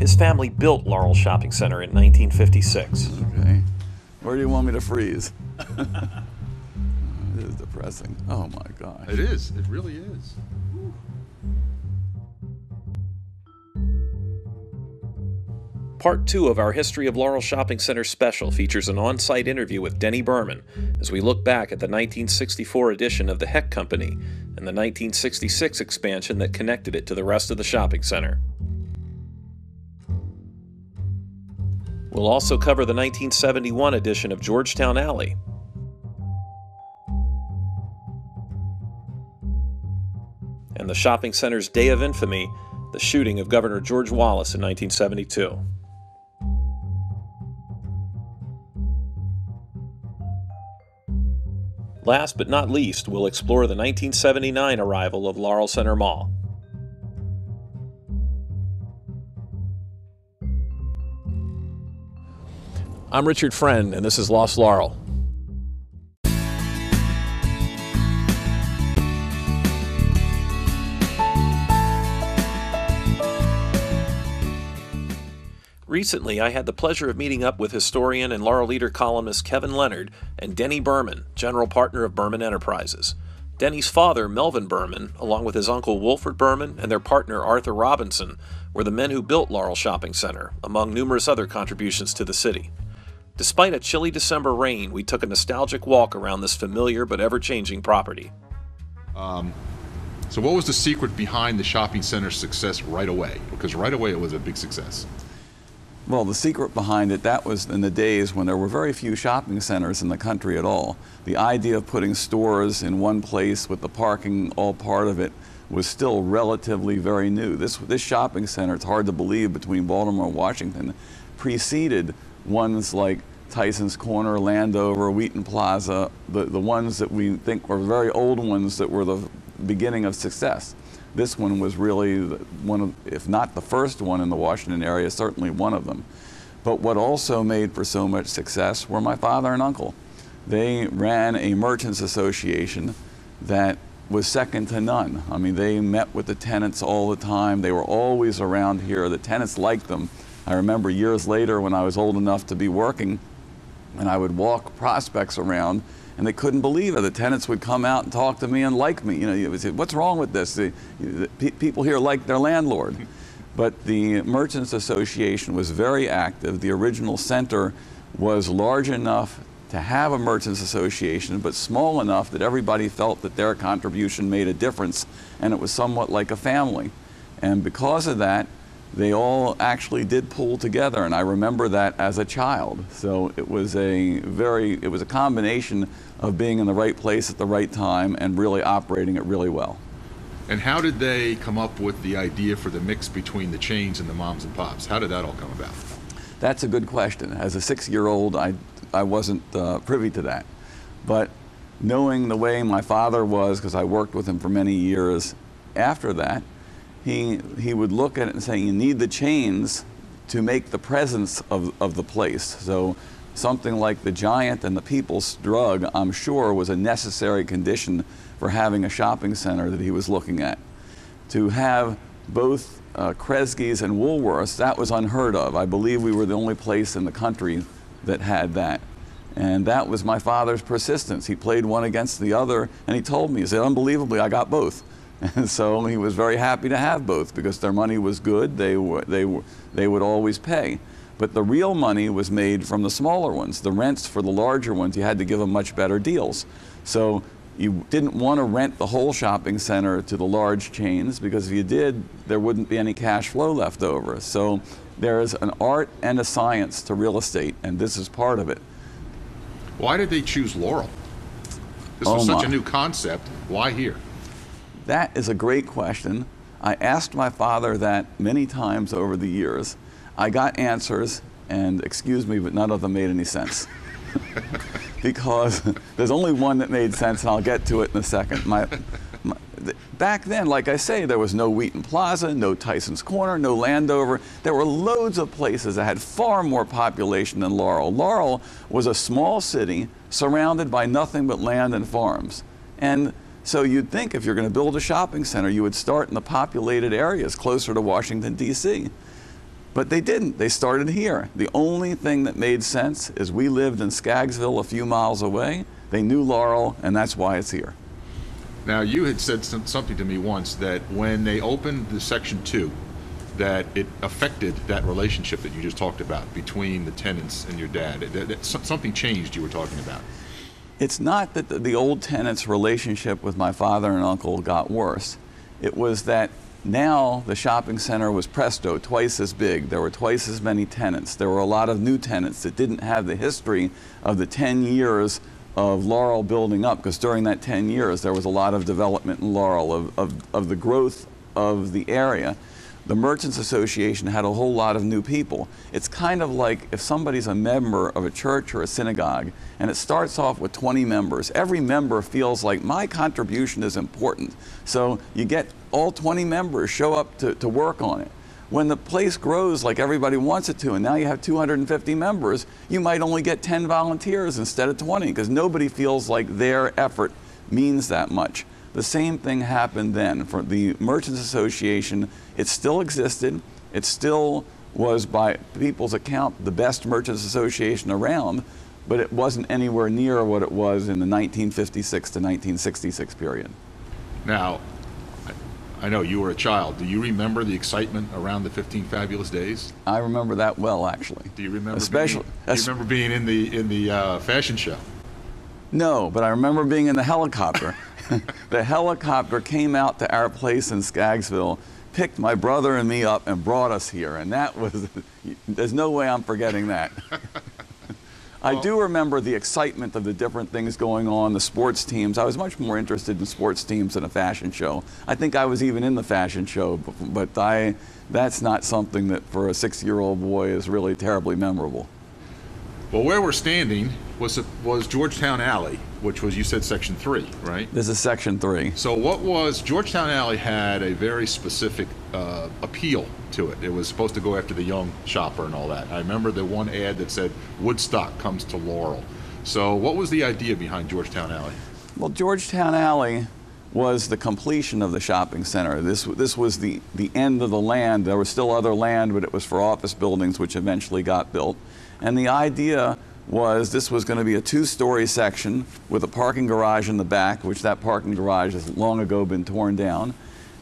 His family built Laurel Shopping Center in 1956. Okay. Where do you want me to freeze? It is depressing. Oh my gosh. It is. It really is. Part 2 of our History of Laurel Shopping Center special features an on-site interview with Denny Berman as we look back at the 1964 edition of the Heck Company and the 1966 expansion that connected it to the rest of the shopping center. We'll also cover the 1971 edition of Georgetown Alley, and the shopping center's day of infamy, the shooting of Governor George Wallace in 1972. Last but not least, we'll explore the 1979 arrival of Laurel Center Mall. I'm Richard Friend, and this is Lost Laurel. Recently, I had the pleasure of meeting up with historian and Laurel Leader columnist Kevin Leonard and Denny Berman, general partner of Berman Enterprises. Denny's father, Melvin Berman, along with his uncle Wolford Berman and their partner Arthur Robinson, were the men who built Laurel Shopping Center, among numerous other contributions to the city. Despite a chilly December rain, we took a nostalgic walk around this familiar but ever-changing property. So what was the secret behind the shopping center's success right away? Because right away it was a big success. Well, the secret behind it, that was in the days when there were very few shopping centers in the country at all. The idea of putting stores in one place with the parking all part of it was still relatively very new. This shopping center, it's hard to believe, between Baltimore and Washington, preceded ones like Tyson's Corner, Landover, Wheaton Plaza, the ones that we think were very old ones that were the beginning of success. This one was really one of, if not the first one in the Washington area, certainly one of them. But what also made for so much success were my father and uncle. They ran a merchants association that was second to none. I mean, they met with the tenants all the time. They were always around here. The tenants liked them. I remember years later when I was old enough to be working, and I would walk prospects around, and they couldn't believe it. The tenants would come out and talk to me and like me. You know, you would say, what's wrong with this? People here like their landlord. But the Merchants Association was very active. The original center was large enough to have a Merchants Association, but small enough that everybody felt that their contribution made a difference, and it was somewhat like a family. And because of that, they all actually did pull together, and I remember that as a child. So it was a combination of being in the right place at the right time and really operating it really well. And how did they come up with the idea for the mix between the chains and the moms and pops? How did that all come about? That's a good question. As a 6-year-old, I wasn't privy to that. But knowing the way my father was, because I worked with him for many years after that, he would look at it and say, you need the chains to make the presence of the place. So something like the Giant and the People's Drug, I'm sure, was a necessary condition for having a shopping center that he was looking at. To have both Kresge's and Woolworths, that was unheard of. I believe we were the only place in the country that had that. And that was my father's persistence. He played one against the other, and he told me, he said, unbelievably, I got both. And so he was very happy to have both because their money was good. They would always pay. But the real money was made from the smaller ones. The rents for the larger ones, you had to give them much better deals. So you didn't want to rent the whole shopping center to the large chains, because if you did, there wouldn't be any cash flow left over. So there is an art and a science to real estate, and this is part of it. Why did they choose Laurel? This was such a new concept. Why here? That is a great question. I asked my father that many times over the years. I got answers, and excuse me, but none of them made any sense. Because there's only one that made sense, and I'll get to it in a second. Back then, like I say, there was no Wheaton Plaza, no Tyson's Corner, no Landover. There were loads of places that had far more population than Laurel. Laurel was a small city surrounded by nothing but land and farms. And so you'd think if you're going to build a shopping center, you would start in the populated areas closer to Washington, D.C. But they didn't. They started here. The only thing that made sense is we lived in Skaggsville a few miles away. They knew Laurel, and that's why it's here. Now, you had said something to me once that when they opened the Section 2, that it affected that relationship that you just talked about between the tenants and your dad. Something changed, you were talking about. It's not that the old tenants' relationship with my father and uncle got worse. It was that now the shopping center was presto, twice as big. There were twice as many tenants. There were a lot of new tenants that didn't have the history of the 10 years of Laurel building up, because during that 10 years there was a lot of development in Laurel, of the growth of the area. The Merchants Association had a whole lot of new people. It's kind of like if somebody's a member of a church or a synagogue and it starts off with 20 members, every member feels like my contribution is important. So you get all 20 members show up to work on it. When the place grows like everybody wants it to, and now you have 250 members, you might only get 10 volunteers instead of 20, because nobody feels like their effort means that much. The same thing happened then. For the Merchants Association, it still existed. It still was, by people's account, the best Merchants Association around, but it wasn't anywhere near what it was in the 1956 to 1966 period. Now, I know you were a child. Do you remember the excitement around the 15 Fabulous Days? I remember that well, actually. Do you remember Especially, being in the fashion show? No, but I remember being in the helicopter. The helicopter came out to our place in Skaggsville, picked my brother and me up, and brought us here. And that was, there's no way I'm forgetting that. I do remember the excitement of the different things going on, the sports teams. I was much more interested in sports teams than a fashion show. I think I was even in the fashion show, but that's not something that for a 6-year-old boy is really terribly memorable. Well, where we're standing was Georgetown Alley, which was, you said, Section 3, right? This is Section 3. So what was, Georgetown Alley had a very specific appeal to it. It was supposed to go after the young shopper and all that. I remember the one ad that said, Woodstock comes to Laurel. So what was the idea behind Georgetown Alley? Well, Georgetown Alley was the completion of the shopping center. This was the end of the land. There was still other land, but it was for office buildings, which eventually got built. And the idea was this was going to be a 2-story section with a parking garage in the back, which that parking garage has long ago been torn down.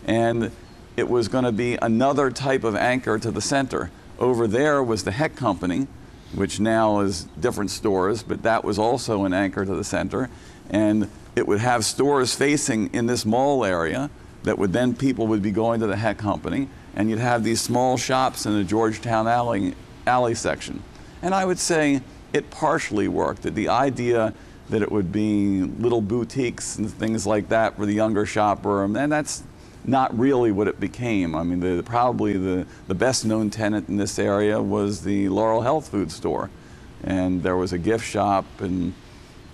And it was going to be another type of anchor to the center. Over there was the Heck Company, which now is different stores, but that was also an anchor to the center. And it would have stores facing in this mall area that would then people would be going to the Heck Company, and you'd have these small shops in the Georgetown Alley section. And I would say it partially worked. The idea that it would be little boutiques and things like that for the younger shopper, and that's not really what it became. I mean, probably the best known tenant in this area was the Laurel Health Food Store. And there was a gift shop and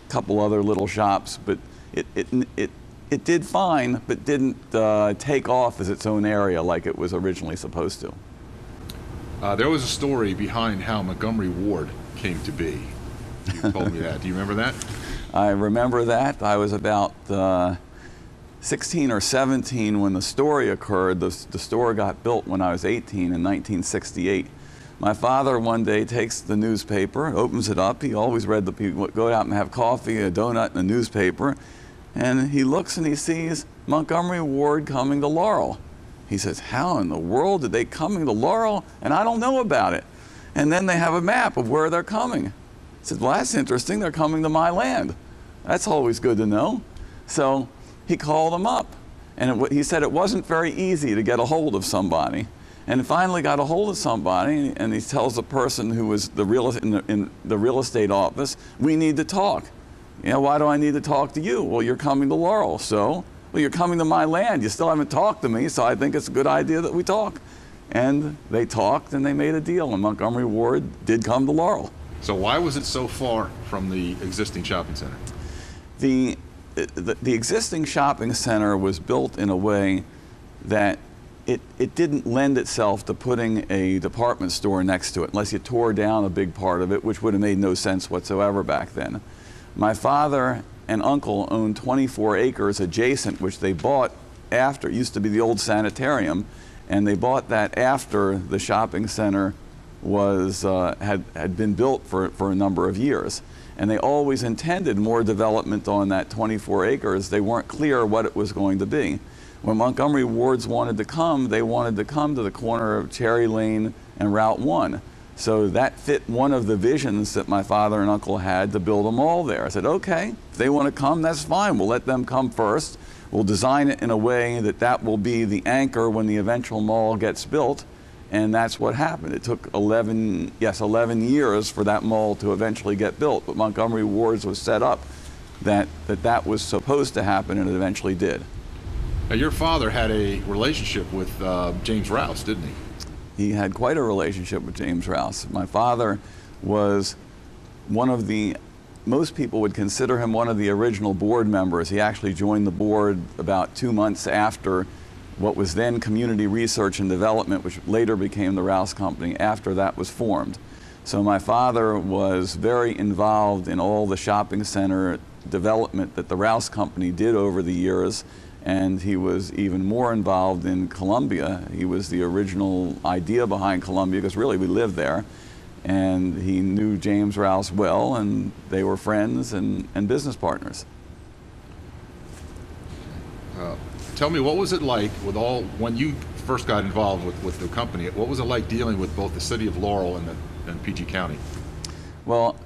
a couple other little shops, but it did fine, but didn't take off as its own area like it was originally supposed to. There was a story behind how Montgomery Ward came to be. You told me that. Do you remember that? I remember that. I was about 16 or 17 when the story occurred. The store got built when I was 18 in 1968. My father one day takes the newspaper, opens it up. He always read go out and have coffee, a donut, and a newspaper. And he looks and he sees Montgomery Ward coming to Laurel. He says, how in the world did they coming to Laurel? And I don't know about it. And then they have a map of where they're coming. I said, well, that's interesting. They're coming to my land. That's always good to know. So he called them up. And he said it wasn't very easy to get a hold of somebody. And finally got a hold of somebody, and he tells the person who was in the real estate office, we need to talk. You know, why do I need to talk to you? Well, you're coming to Laurel, so? Well, you're coming to my land. You still haven't talked to me, so I think it's a good idea that we talk. And they talked, and they made a deal, and Montgomery Ward did come to Laurel. So why was it so far from the existing shopping center? The existing shopping center was built in a way that it didn't lend itself to putting a department store next to it, unless you tore down a big part of it, which would have made no sense whatsoever back then. My father and uncle owned 24 acres adjacent, which they bought after. It used to be the old sanitarium, And they bought that after the shopping center was, had been built for a number of years. And they always intended more development on that 24 acres. They weren't clear what it was going to be. When Montgomery wards wanted to come, they wanted to come to the corner of Cherry Lane and Route 1. So that fit one of the visions that my father and uncle had to build a mall there. I said, okay, if they want to come, that's fine. We'll let them come first. We'll design it in a way that that will be the anchor when the eventual mall gets built. And that's what happened. It took 11 years for that mall to eventually get built. But Montgomery wards was set up that was supposed to happen, and it eventually did. Now, your father had a relationship with James Rouse, didn't he? He had quite a relationship with James Rouse. My father was one of the, most people would consider him one of the original board members. He actually joined the board about 2 months after what was then Community Research and Development, which later became the Rouse Company, after that was formed. So my father was very involved in all the shopping center development that the Rouse Company did over the years. And he was even more involved in Columbia. He was the original idea behind Columbia, because really we lived there. And he knew James Rouse well, and they were friends and business partners. Tell me, what was it like with when you first got involved with the company, what was it like dealing with both the city of Laurel and PG County? Well,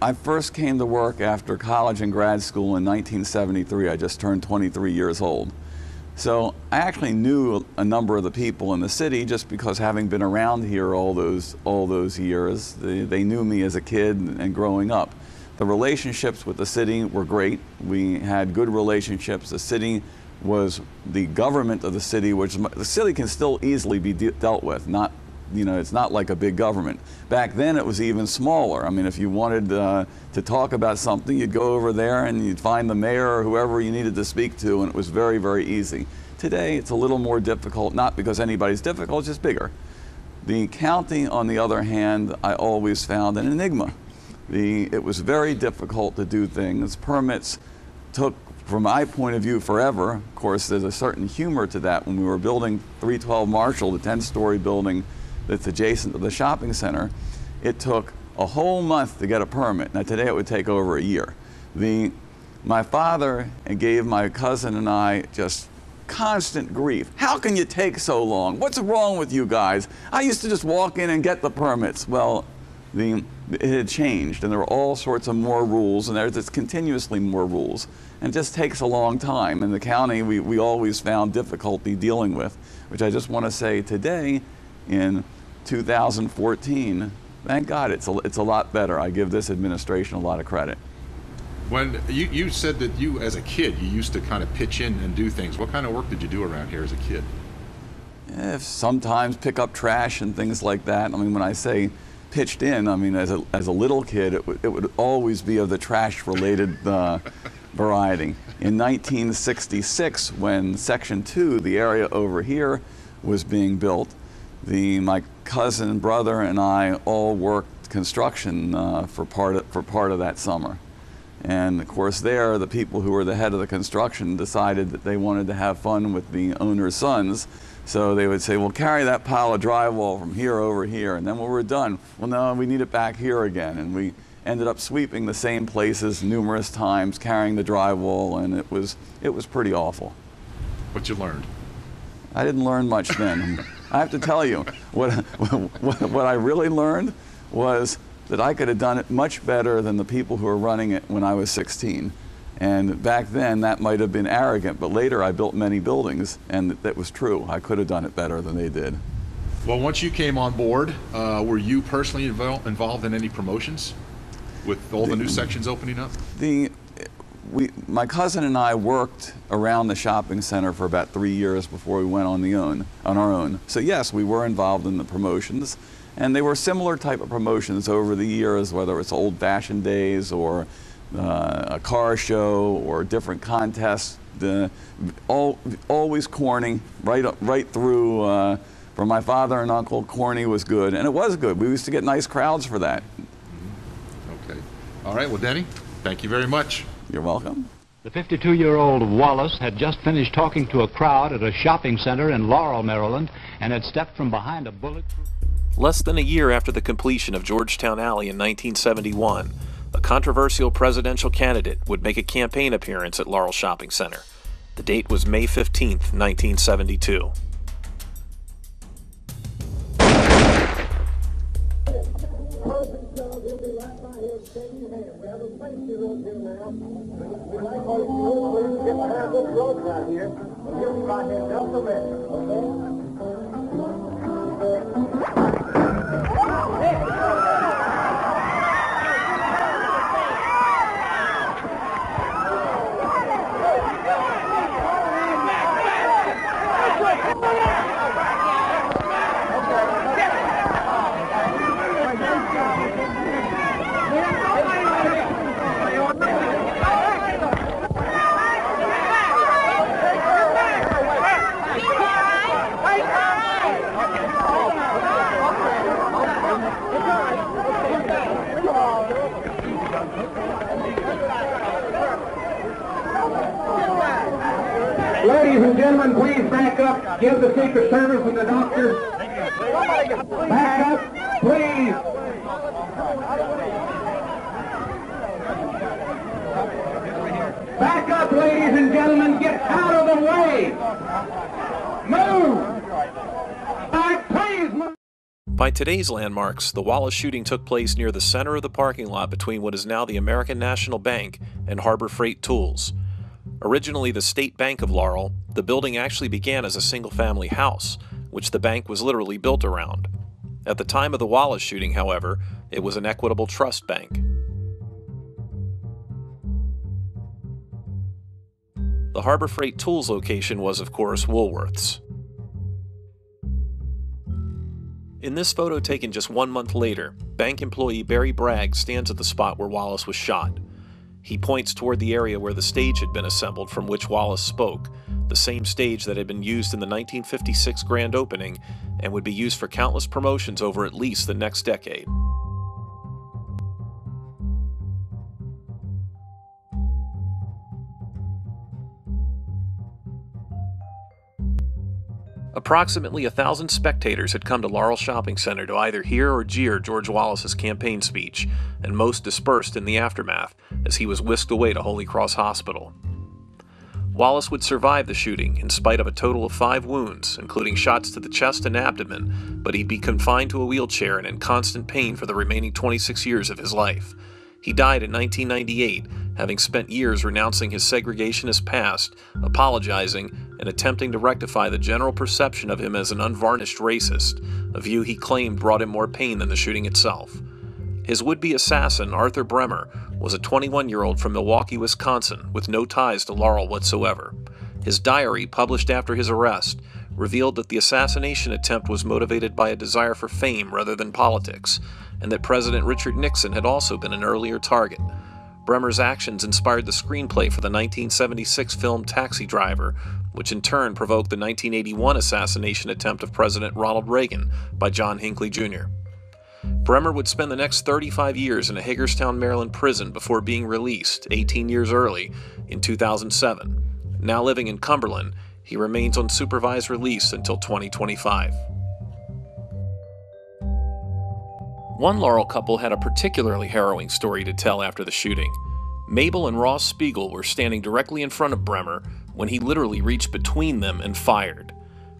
I first came to work after college and grad school in 1973. I just turned 23 years old. So I actually knew a number of the people in the city just because, having been around here all those years, they knew me as a kid and growing up. The relationships with the city were great. We had good relationships. The city was the government of the city, which the city can still easily be dealt with. It's not like a big government. Back then it was even smaller. I mean, if you wanted to talk about something, you'd go over there and you'd find the mayor or whoever you needed to speak to, and it was very, very easy. Today it's a little more difficult, not because anybody's difficult, it's just bigger. The county, on the other hand, I always found an enigma. It was very difficult to do things. Permits took, from my point of view, forever. Of course, there's a certain humor to that. When we were building 312 Marshall, the 10-story building that's adjacent to the shopping center, it took a whole month to get a permit. Now today it would take over a year. My father gave my cousin and I just constant grief. How can you take so long? What's wrong with you guys? I used to just walk in and get the permits. Well, it had changed, and there were all sorts of more rules, and there's continuously more rules. And it just takes a long time. In the county, we always found difficulty dealing with, which I just want to say today, in 2014, thank God it's a lot better. I give this administration a lot of credit. When you said that you, as a kid, you used to kind of pitch in and do things. What kind of work did you do around here as a kid? Sometimes pick up trash and things like that. I mean, when I say pitched in, I mean, as a little kid, it would always be of the trash-related variety. In 1966, when Section 2, the area over here, was being built, my cousin, brother, and I all worked construction for part of that summer. And of course there, the people who were the head of the construction decided that they wanted to have fun with the owner's sons. So they would say, well, carry that pile of drywall from here over here. And then when we're done, well, no, we need it back here again. And we ended up sweeping the same places numerous times, carrying the drywall, and it was pretty awful. What you learned? I didn't learn much then. I have to tell you, what I really learned was that I could have done it much better than the people who were running it when I was 16. And back then, that might have been arrogant, but later I built many buildings, and that was true. I could have done it better than they did. Well, once you came on board, were you personally involved in any promotions with all the new sections opening up? My cousin and I worked around the shopping center for about 3 years before we went on our own. So yes, we were involved in the promotions, and they were similar type of promotions over the years, whether it's old-fashioned days or a car show or different contests. Always corny, right through. For my father and uncle, corny was good, and it was good. We used to get nice crowds for that. Okay. All right. Well, Denny, thank you very much. You're welcome. The 52-year-old Wallace had just finished talking to a crowd at a shopping center in Laurel, Maryland, and had stepped from behind a bulletproof... Less than a year after the completion of Georgetown Alley in 1971, a controversial presidential candidate would make a campaign appearance at Laurel Shopping Center. The date was May 15, 1972. Ladies and gentlemen, please back up. Give the Secret Service and the doctors. Back up, please. Back up, ladies and gentlemen. Get out of the way. Move. All right, please move. By today's landmarks, the Wallace shooting took place near the center of the parking lot between what is now the American National Bank and Harbor Freight Tools. Originally the State Bank of Laurel, the building actually began as a single-family house, which the bank was literally built around. At the time of the Wallace shooting, however, it was an Equitable Trust Bank. The Harbor Freight Tools location was, of course, Woolworth's. In this photo taken just 1 month later, bank employee Barry Bragg stands at the spot where Wallace was shot. He points toward the area where the stage had been assembled from which Wallace spoke, the same stage that had been used in the 1956 grand opening and would be used for countless promotions over at least the next decade. Approximately 1,000 spectators had come to Laurel Shopping Center to either hear or jeer George Wallace's campaign speech, and most dispersed in the aftermath as he was whisked away to Holy Cross Hospital. Wallace would survive the shooting in spite of a total of 5 wounds, including shots to the chest and abdomen, but he'd be confined to a wheelchair and in constant pain for the remaining 26 years of his life. He died in 1998, having spent years renouncing his segregationist past, apologizing, and attempting to rectify the general perception of him as an unvarnished racist, a view he claimed brought him more pain than the shooting itself. His would-be assassin, Arthur Bremer, was a 21-year-old from Milwaukee, Wisconsin, with no ties to Laurel whatsoever. His diary, published after his arrest, revealed that the assassination attempt was motivated by a desire for fame rather than politics, and that President Richard Nixon had also been an earlier target. Bremer's actions inspired the screenplay for the 1976 film Taxi Driver, which in turn provoked the 1981 assassination attempt of President Ronald Reagan by John Hinckley Jr. Bremer would spend the next 35 years in a Hagerstown, Maryland prison before being released 18 years early in 2007. Now living in Cumberland, he remains on supervised release until 2025. One Laurel couple had a particularly harrowing story to tell after the shooting. Mabel and Ross Spiegel were standing directly in front of Bremer when he literally reached between them and fired.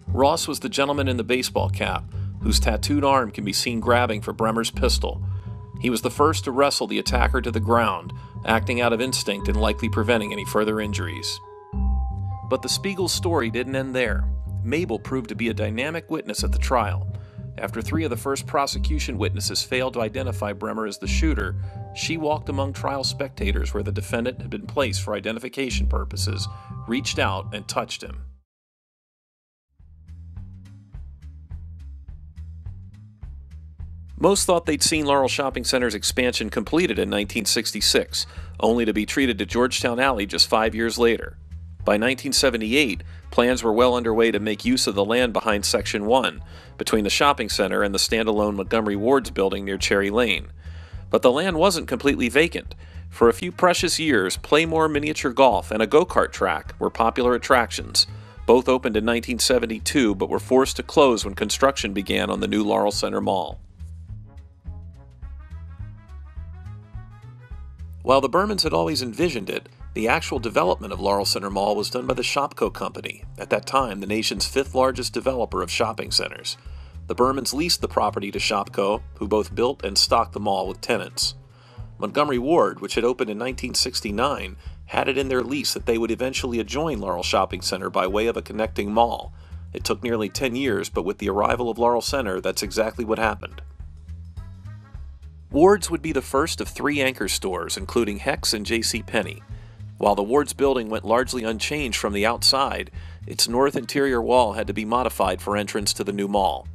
Ross was the gentleman in the baseball cap, whose tattooed arm can be seen grabbing for Bremer's pistol. He was the first to wrestle the attacker to the ground, acting out of instinct and likely preventing any further injuries. But the Spiegel story didn't end there. Mabel proved to be a dynamic witness at the trial. After 3 of the first prosecution witnesses failed to identify Bremer as the shooter, she walked among trial spectators where the defendant had been placed for identification purposes, reached out, and touched him. Most thought they'd seen Laurel Shopping Center's expansion completed in 1966, only to be treated to Georgetown Alley just 5 years later. By 1978, plans were well underway to make use of the land behind Section 1, between the shopping center and the standalone Montgomery Ward's building near Cherry Lane. But the land wasn't completely vacant. For a few precious years, Playmore Miniature Golf and a go-kart track were popular attractions. Both opened in 1972 but were forced to close when construction began on the new Laurel Center Mall. While the Bermans had always envisioned it, the actual development of Laurel Center Mall was done by the Shopko Company, at that time the nation's fifth largest developer of shopping centers. The Bermans leased the property to Shopko, who both built and stocked the mall with tenants. Montgomery Ward, which had opened in 1969, had it in their lease that they would eventually adjoin Laurel Shopping Center by way of a connecting mall. It took nearly 10 years, but with the arrival of Laurel Center, that's exactly what happened. Ward's would be the first of 3 anchor stores, including Hecht's and JCPenney. While the Ward's building went largely unchanged from the outside, its north interior wall had to be modified for entrance to the new mall.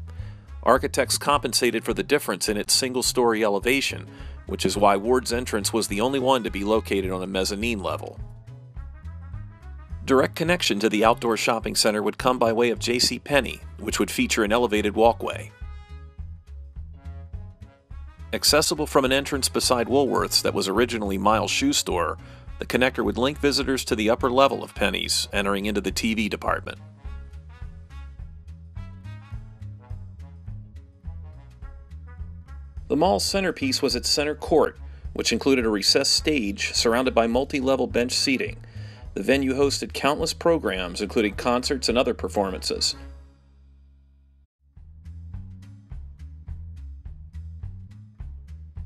Architects compensated for the difference in its single-story elevation, which is why Ward's entrance was the only one to be located on a mezzanine level. Direct connection to the outdoor shopping center would come by way of JCPenney, which would feature an elevated walkway. Accessible from an entrance beside Woolworth's that was originally Miles' shoe store, the connector would link visitors to the upper level of Penny's, entering into the TV department. The mall's centerpiece was its center court, which included a recessed stage surrounded by multi-level bench seating. The venue hosted countless programs, including concerts and other performances.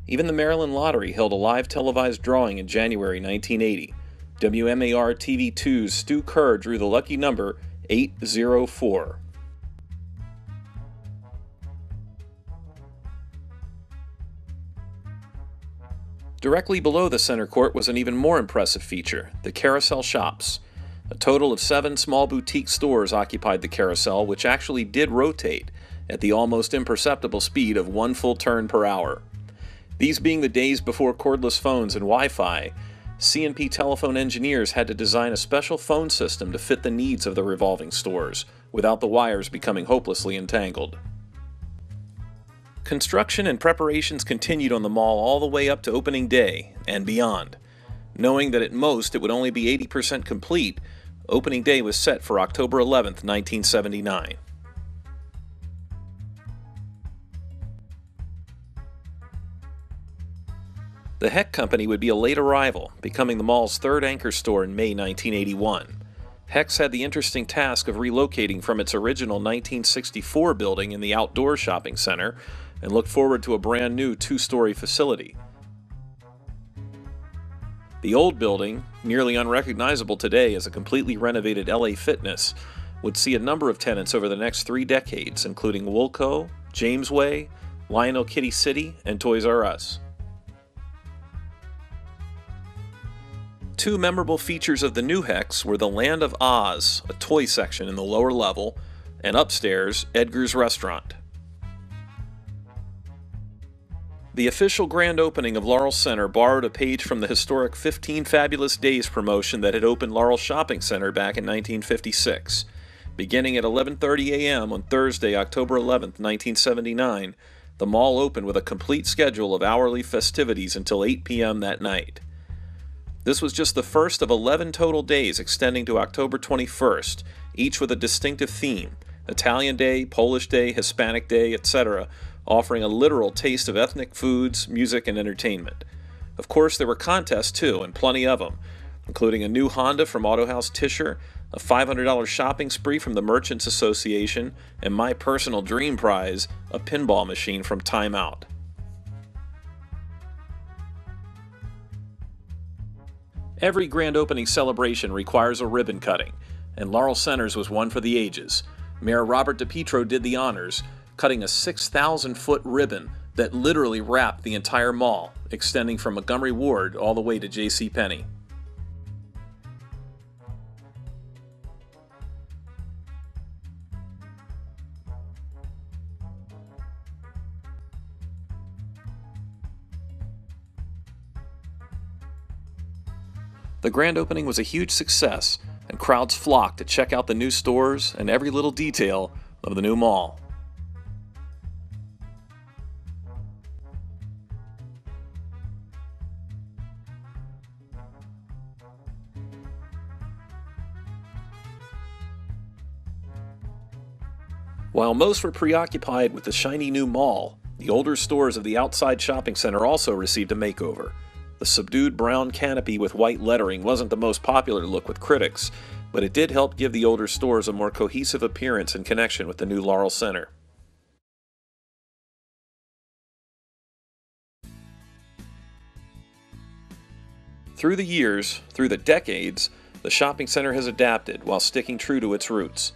Even the Maryland Lottery held a live televised drawing in January 1980. WMAR TV2's Stu Kerr drew the lucky number 804. Directly below the center court was an even more impressive feature, the Carousel Shops. A total of 7 small boutique stores occupied the carousel, which actually did rotate at the almost imperceptible speed of 1 full turn per hour. These being the days before cordless phones and Wi-Fi, C&P telephone engineers had to design a special phone system to fit the needs of the revolving stores, without the wires becoming hopelessly entangled. Construction and preparations continued on the mall all the way up to opening day and beyond. Knowing that at most it would only be 80% complete, opening day was set for October 11, 1979. The Hecht Company would be a late arrival, becoming the mall's 3rd anchor store in May 1981. Hecht's had the interesting task of relocating from its original 1964 building in the outdoor shopping center and looked forward to a brand new 2-story facility. The old building, nearly unrecognizable today as a completely renovated LA Fitness, would see a number of tenants over the next 3 decades, including Woolco, Jamesway, Lionel Kitty City, and Toys R Us. 2 memorable features of the new Hecht's were the Land of Oz, a toy section in the lower level, and upstairs, Edgar's Restaurant. The official grand opening of Laurel Center borrowed a page from the historic 15 Fabulous Days promotion that had opened Laurel Shopping Center back in 1956. Beginning at 11:30 a.m. on Thursday, October 11, 1979, the mall opened with a complete schedule of hourly festivities until 8 p.m. that night. This was just the first of 11 total days extending to October 21st, each with a distinctive theme: Italian Day, Polish Day, Hispanic Day, etc., offering a literal taste of ethnic foods, music, and entertainment. Of course, there were contests too, and plenty of them, including a new Honda from Autohaus Tischer, a $500 shopping spree from the Merchants Association, and my personal dream prize, a pinball machine from Time Out. Every grand opening celebration requires a ribbon cutting, and Laurel Center's was one for the ages. Mayor Robert DePietro did the honors, cutting a 6,000-foot ribbon that literally wrapped the entire mall, extending from Montgomery Ward all the way to JCPenney. The grand opening was a huge success, and crowds flocked to check out the new stores and every little detail of the new mall. While most were preoccupied with the shiny new mall, the older stores of the outside shopping center also received a makeover. The subdued brown canopy with white lettering wasn't the most popular look with critics, but it did help give the older stores a more cohesive appearance and connection with the new Laurel Center. Through the years, through the decades, the shopping center has adapted while sticking true to its roots.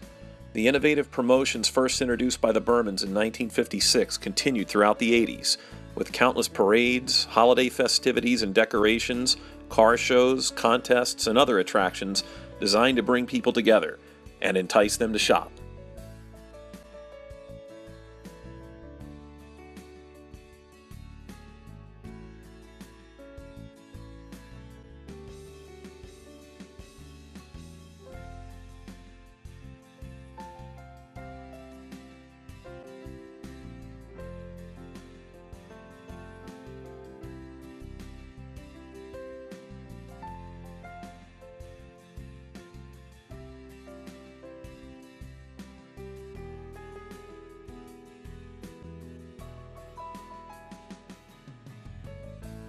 The innovative promotions first introduced by the Bermans in 1956 continued throughout the 80s, with countless parades, holiday festivities and decorations, car shows, contests, and other attractions designed to bring people together and entice them to shop.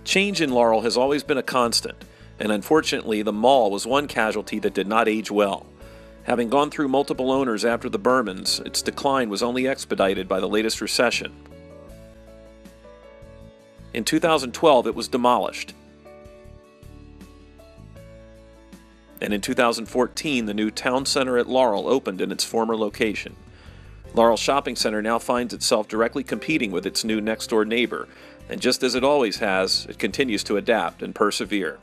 Change in Laurel has always been a constant, and unfortunately the mall was one casualty that did not age well. Having gone through multiple owners after the Bermans, its decline was only expedited by the latest recession. In 2012 it was demolished, and in 2014 the new town center at Laurel opened in its former location. Laurel Shopping Center now finds itself directly competing with its new next-door neighbor, and just as it always has, it continues to adapt and persevere.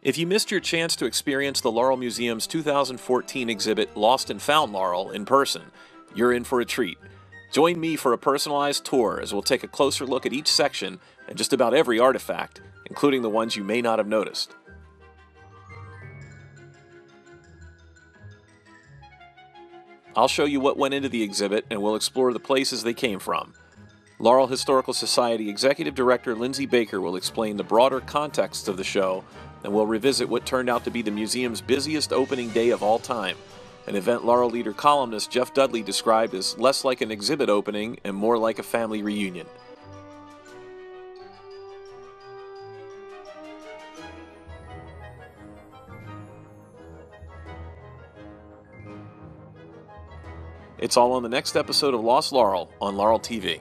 If you missed your chance to experience the Laurel Museum's 2014 exhibit Lost and Found Laurel in person, you're in for a treat. Join me for a personalized tour as we'll take a closer look at each section and just about every artifact, including the ones you may not have noticed. I'll show you what went into the exhibit and we'll explore the places they came from. Laurel Historical Society Executive Director Lindsay Baker will explain the broader context of the show, and we'll revisit what turned out to be the museum's busiest opening day of all time, an event Laurel Leader columnist Jeff Dudley described as less like an exhibit opening and more like a family reunion. It's all on the next episode of Lost Laurel on Laurel TV.